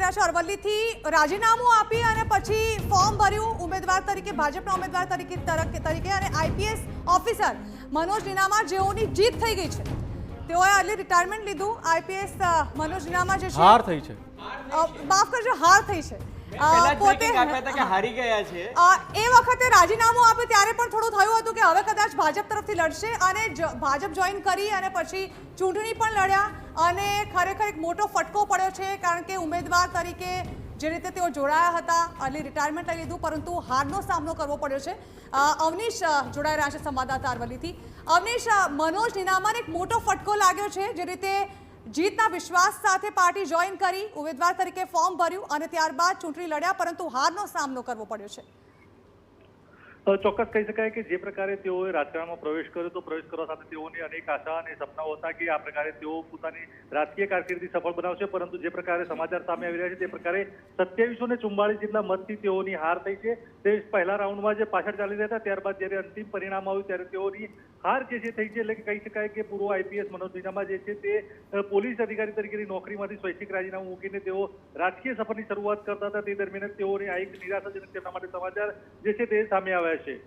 રહ્યા છે અરવલ્લીથી રાજીનામું આપી અને પછી ફોર્મ ભર્યું ઉમેદવાર તરીકે, ભાજપના ઉમેદવાર તરીકે અને આઈપીએસ ઓફિસર મનોજ નીનામા જેઓની જીત થઈ ગઈ છે, તેઓએ અર્લી રિટાયરમેન્ટ લીધું. આઈપીએસ મનોજ નીનામા જે છે હાર થઈ છે, માફ કરજો, હાર થઈ છે. પોતે હારી ગયા છે. એ વખતે રાજીનામું આપ્યું ત્યારે પણ થોડું થયું હતું કે હવે કદાચ ભાજપ તરફથી લડશે અને ભાજપ જોઈન કરી અને પછી ચૂંટણી પણ લડ્યા અને ખરેખર એક મોટો ફટકો પડ્યો છે, કારણ કે ઉમેદવાર તરીકે જે રીતે તેઓ જોડાયા હતા, અર્લી રિટાયરમેન્ટ લઈ લીધું, પરંતુ હારનો સામનો કરવો પડ્યો છે. અવનીશ જોડાઈ રહ્યા છે સંવાદદાતા અરવલ્લીથી. અવનીશ, મનોજ નીનામાને એક મોટો ફટકો લાગ્યો છે, જે રીતે જીતના વિશ્વાસ સાથે પાર્ટી જોઈન કરી, ઉમેદવાર તરીકે ફોર્મ ભર્યું અને ત્યારબાદ ચૂંટણી લડ્યા, પરંતુ હારનો સામનો કરવો પડ્યો છે. ચોક્કસ કહી શકાય કે જે પ્રકારે તેઓએ રાજકારણમાં પ્રવેશ કર્યો તો પ્રવેશ કરવા સાથે તેઓની અનેક આશા અને સપનાઓ હતા કે આ પ્રકારે તેઓ પોતાની રાજકીય કારકિર્દી સફળ બનાવશે, પરંતુ જે પ્રકારે સમાચાર સામે આવી રહ્યા છે તે પ્રકારે 2744 જેટલા મતથી તેઓની હાર થઈ છે. તે પહેલા રાઉન્ડમાં જે પાછળ ચાલી રહ્યા હતા, ત્યારબાદ જ્યારે અંતિમ પરિણામ આવ્યું ત્યારે તેઓની હાર જે છે થઈ છે. એટલે કે કહી શકાય કે પૂર્વ આઈપીએસ મનોજ નીનામા જે છે તે પોલીસ અધિકારી તરીકેની નોકરીમાંથી સ્વૈચ્છિક રાજીનામું મૂકીને તેઓ રાજકીય સફરની શરૂઆત કરતા હતા. તે દરમિયાન તેઓની આ એક નિરાશાજનક તેમના માટે સમાચાર જે છે તે સામે આવ્યા છે.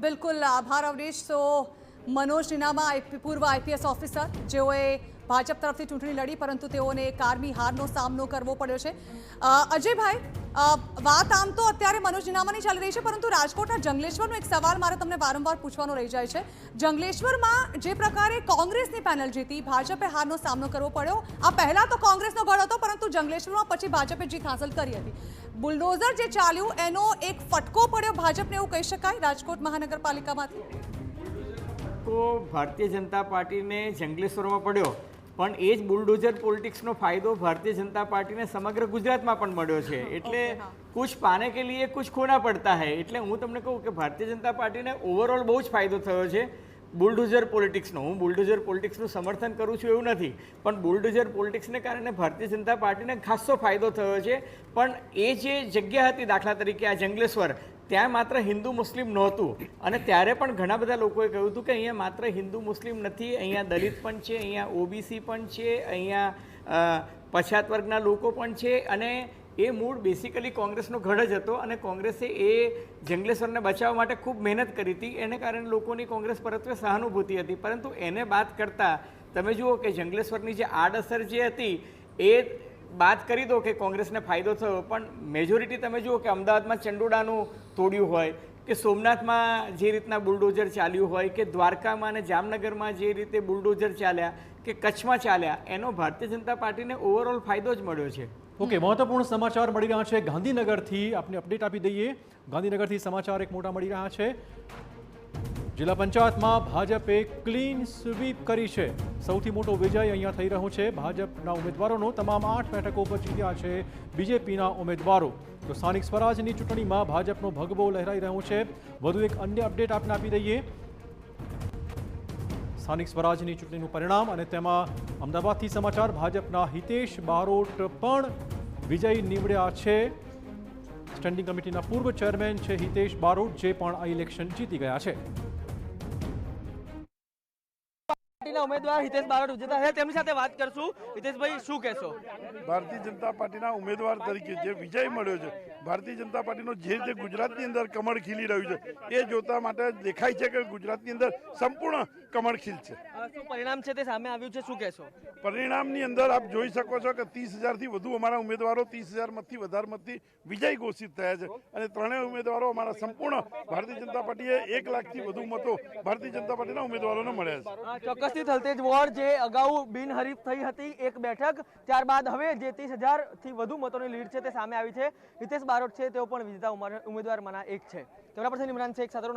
બિલકુલ, આભાર અવનીશ. તો મનોજ નીનામા પૂર્વ આઈપીએસ ઓફિસર જેઓએ ભાજપ તરફથી ચૂંટણી લડી, પરંતુ તેઓને કારમી હારનો સામનો કરવો પડ્યો છે. અજયભાઈ, વાત આમ તો અત્યારે મનોજ નીનામાની ચાલી રહી છે, પરંતુ રાજકોટના જંગલેશ્વરનો એક સવાલ મારે તમને વારંવાર પૂછવાનો રહી જાય છે. જંગલેશ્વરમાં જે પ્રકારે કોંગ્રેસની પેનલ જીતી, ભાજપે હારનો સામનો કરવો પડ્યો. આ પહેલા તો કોંગ્રેસનો ગઢ હતો, પરંતુ જંગલેશ્વરમાં પછી ભાજપે જીત હાંસલ કરી હતી. બુલડોઝર જે ચાલ્યું એનો એક ફટકો પડ્યો ભાજપને, એવું કહી શકાય રાજકોટ મહાનગરપાલિકામાંથી. તો ભારતીય જનતા પાર્ટીને જંગલેશ્વરમાં પડ્યો, પણ એ જ બુલડોઝર પોલિટિક્સનો ફાયદો ભારતીય જનતા પાર્ટીને સમગ્ર ગુજરાતમાં પણ મળ્યો છે. એટલે કુછ પાને કે લીએ કુછ ખોના પડતા હૈ. એટલે હું તમને કહું કે ભારતીય જનતા પાર્ટીને ઓવરઓલ બહુ જ ફાયદો થયો છે બુલડોઝર પોલિટિક્સનો. હું બુલડોઝર પોલિટિક્સનું સમર્થન કરું છું એવું નથી, પણ બુલડોઝર પોલિટિક્સને કારણે ભારતીય જનતા પાર્ટીને ખાસો ફાયદો થયો છે. પણ એ જે જગ્યા હતી, દાખલા તરીકે આ જંગલેશ્વર, ત્યાં માત્ર હિન્દુ મુસ્લિમ નહોતું, અને ત્યારે પણ ઘણા બધા લોકોએ કહ્યું હતું કે અહીંયા માત્ર હિન્દુ મુસ્લિમ નથી, અહીંયા દલિત પણ છે, અહીંયા ઓબીસી પણ છે, અહીંયા પછાત વર્ગના લોકો પણ છે. અને એ મૂળ બેસિકલી કોંગ્રેસનો ગઢ જ હતો, અને કોંગ્રેસે એ જંગલેશ્વરને બચાવવા માટે ખૂબ મહેનત કરી હતી. એને કારણે લોકોની કોંગ્રેસ પ્રત્યે સહાનુભૂતિ હતી. પરંતુ એને બાદ કરતાં તમે જુઓ કે જંગલેશ્વરની જે આડઅસર જે હતી એ બાદ કરી દો કે કોંગ્રેસને ફાયદો થયો, પણ મેજોરિટી તમે જુઓ કે અમદાવાદમાં ચંડોળાનું તોડ્યું હોય, કે સોમનાથમાં જે રીતના બુલડોઝર ચાલ્યું હોય, કે દ્વારકામાં અને જામનગરમાં જે રીતે બુલડોઝર ચાલ્યા, કે કચ્છમાં ચાલ્યા, એનો ભારતીય જનતા પાર્ટીને ઓવરઓલ ફાયદો જ મળ્યો છે. ઓકે, મહત્વપૂર્ણ સમાચાર મળી રહ્યા છે ગાંધીનગરથી. આપને અપડેટ આપી દઈએ. ગાંધીનગરથી સમાચાર એક મોટા મળી રહ્યા છે. જિલ્લા પંચાયતમાં ભાજપે ક્લીન સ્વીપ કરી છે. સૌથી મોટો વિજય અહીંયા થઈ રહ્યો છે. ભાજપના ઉમેદવારોનો તમામ 8 બેઠકો પર જીત્યા છે બીજેપીના ઉમેદવારો. તો સ્થાનિક સ્વરાજની ચૂંટણીમાં ભાજપનો ભગવો લહેરાઈ રહ્યો છે. વધુ એક અન્ય અપડેટ આપને આપી દઈએ. સ્થાનિક સ્વરાજની ચૂંટણીનું પરિણામ અને તેમાં અમદાવાદથી સમાચાર. ભાજપના હિતેશ બારોટ પણ વિજય નીવડ્યા છે. સ્ટેન્ડિંગ કમિટીના પૂર્વ ચેરમેન છે હિતેશ બારોટ, જે પણ આ ઇલેક્શન જીતી ગયા છે. ઉમેદવાર હિતેશ બારોટ વિજેતા છે, તેમની સાથે વાત કરશું. હિતેશભાઈ, શું કહેશો? ભારતીય જનતા પાર્ટીના ઉમેદવાર તરીકે જે વિજય મળ્યો છે, ભારતીય જનતા પાર્ટીનો જે રીતે ગુજરાતની અંદર કમળ ખીલી રહ્યું છે, એ જોતા માટે દેખાય છે કે ગુજરાતની અંદર સંપૂર્ણ કમળ ખીલશે. શું પરિણામ છે તે સામે આવ્યું છે, શું કહેશો? પરિણામની અંદર આપ જોઈ શકો છો કે 30,000થી વધુ અમારા ઉમેદવારો 30,000 મતથી વધારે મતથી વિજય ઘોષિત થયા છે. અને ત્રણેય ઉમેદવારો અમારા સંપૂર્ણ ભારતીય જનતા પાર્ટીએ 1 લાખથી વધુ મતો ભારતીય જનતા પાર્ટીના ઉમેદવારોને મળ્યા છે. ચોક્કસથી થલતેજ વોર્ડ જે અગાઉ બિનહરીફ થઈ હતી એક બેઠક, ત્યારબાદ હવે જે 30,000થી વધુ મતોની લીડ છે તે સામે આવી છે. હિતેશ બારોટ છે તેઓ પણ વિજેતા ઉમેદવારમાંના એક છે. કેમેરા પર્સન ઇમરાન શેખ સાથે